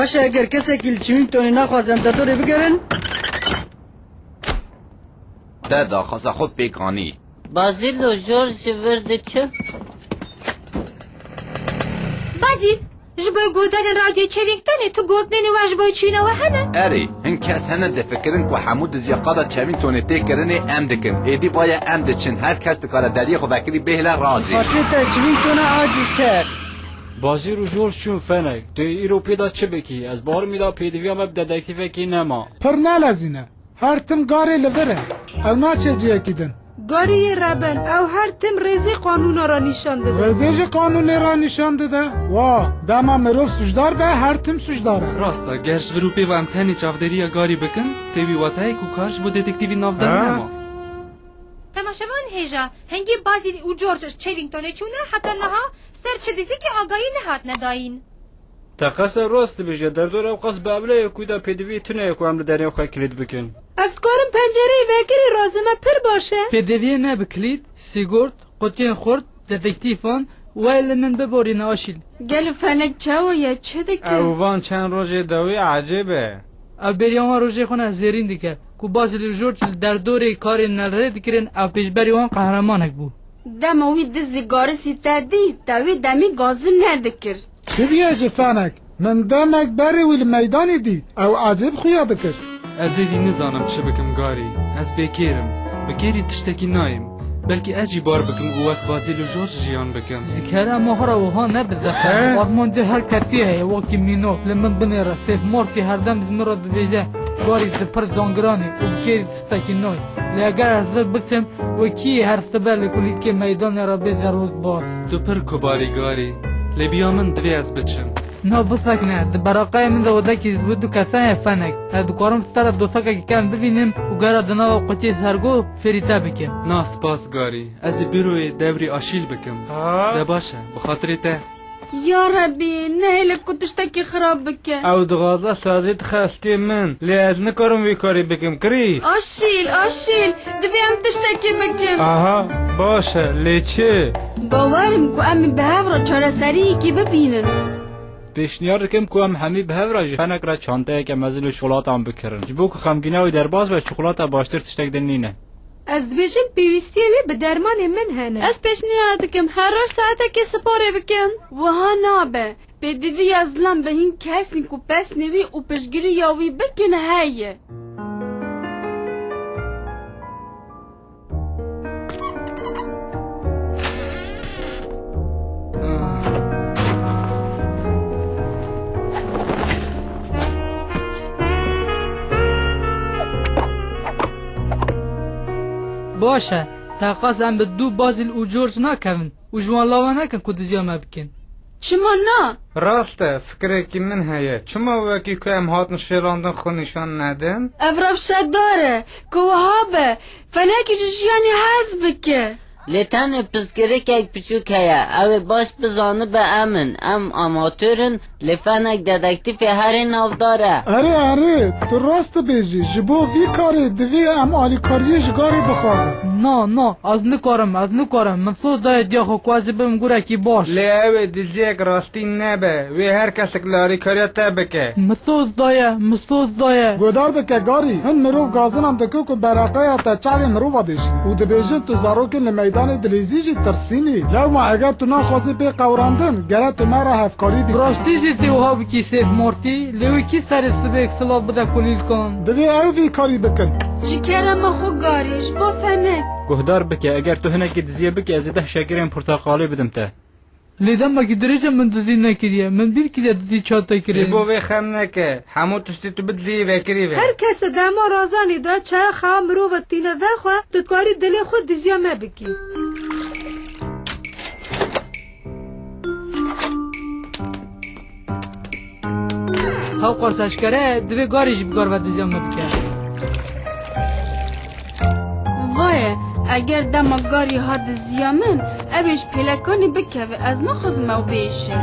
باشه اگر کسی که چوین تونی نخواستم تطوری بگرن ده داخواست خود پیکانی بازیل و جورج ورده چه؟ بازیل جبای گودن رادیو چوینگتنه تو گودنه و جبای چینه و هنه اری هن کس هنه دفکرن که حمود زیقادا چوین تونی تکرنه ام دکن ایدی باید ام دچن هر کس دکاره دریه خو بکری بهله رازی خاطر تا چوین تونه عاجز کرد بازی رو جورج چون فنک تو ایرو پیدا چه بکی از بار میدا پیدوی هم ددکتیفه کی نما پر نلزینه هر تم گاری لبره او ناچه جیه کدن گاری ربن او هر تم رزی قانون را نشان داده رزیج قانون را نشان داده وا دما مروف سجدار به هر تم سجداره راستا گرش گروپی و امتحانی چافدری گاری بکن تیوی واتای کو کارش بو دتکتیوی نافدار نما تماشاوان هیجا هنگی بازیل و جورج چوینگتونه چونه حتی لها سر چه دیزی که آگاهی نهات نداین تقص راست بشه در دور اوقاس بابله کودا پیدوی تونه کو هم دریا خو کلید بکن از کارم پنجره وگری رازمه پر باشه پیدوی نه بکلید سیگورد قطین خورد ددکتیفان ویل من ببرین آشیل گل فنک چاویه چه دکه اووان چند روز دوی عجیبه او بریاما روزی خونه زیرین دیگه کو بازیل جورج در دور کار نلره دیگرن او پیشبری وان قهرمانک بود دموی دزی گارسی تدی دوی دمی گازم ندکر چه بیاجه فنک من دمک بری ویل میدانی دید او عجیب خویا بکر از ایدی نزانم چه بکم گاری از بکیرم بکیری تشتکی نایم بلکه اجی بار بکم او وقت بازیل و جورج جیان بکم ذکر مهرا وها نبدا واقمان ده هر کتیه واقعی مینو لمن بنی رسیف مورفی هر دم زمرد بیجه گاری زپر زنگرانی و کیری تشتکی نای لگر از بسم و کی هر سبل کلید که میدان را به روز باز تو پر کباری گاری لبیا من دوی از بچم نه بسک نه براقای من دوده که بود کسای فنک از کارم ستاره دوسکه که کم ببینیم و گره دنا و قطعی سرگو فریتا بکن نه سپاس گاری از بیروی دوری آشیل بکم ده باشه بخاطری ته یا ربی نه کتشتکی خراب بکن او دغازه سازید خستی من لی از نکارم وی کاری بکم کری آشیل دوی هم تشتکی بکن آها باشه لی چه باورم که امی به هفرا چاره سریعی که ببینن پیشنیار کم که هم همی به هفرا فنک را چانته که مزیل شکلات هم بکرن جبو که خمگینه در باز و شکلات باشتر تشتک دنینه از دویجم پیوستی به درمان من هنه از پیشنیار کم هر روز ساعته که سپاره بکن وها نابه به دوی از لام به این کسی که پس نوی و پشگیری یاوی بکن هایه باشه تقاس هم به دو بازیل و جورج نکن و جوان لاوا نکن که دزیامه بکن چما نه راسته فکره که من هیه چما وکی که هم هاتن شیراندن خود نشان ندن افراف شد داره که وهابه فنکی شیانی هز بکه لیتن پسگره که یک پچوک هیا او باش بزانه به امن ام اماتورن لفنک ددکتیف هر ناو داره اره تو راست بیجی جبو وی کاری دوی ام آلی کاری جگاری بخواه نه از نکارم من سوز دای دیاخو کوازی بم گوره کی باش لی او دیزیک راستی نبه وی هر کس کلاری کاری تا بکه مسوز دایه گودار بکه گاری هن مرو گازن هم دکو که براقای تا چاوی مرو وادش و دبیجن تو زاروکن لمیدان دلیزیجی ترسینی لو ما اگر تو نخوازی بی قورندن گره تو مرا هفکاری بی راستی جیسی و ها بکی سیف مورتی لیوی کی سر سبک سلا بده کلیل کن دوی او وی کاری بکن جکرم خو گاریش با فنک گهدار بکه اگر تو هنگی دزیه بکه از ده شکرین پرتقالی بدم ته لیدم مگی دریجه من دزی نکریه من بیر که دزی چاته کریه جبو وی خم نکه همو تشتی تو بدزی وکری وی هر کس دما رازانی دا چای خام رو و تینه وخوا دکاری دلی خود دزیامه بکی ها قرصش کره دوی گاریش بگار و دزیامه بکه وای اگر دماغاری ها دزیامن اوش پلکانی بکه و از نخوزم او بیشه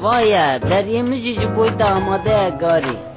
وایه در یه مجیج بوی داماده گاری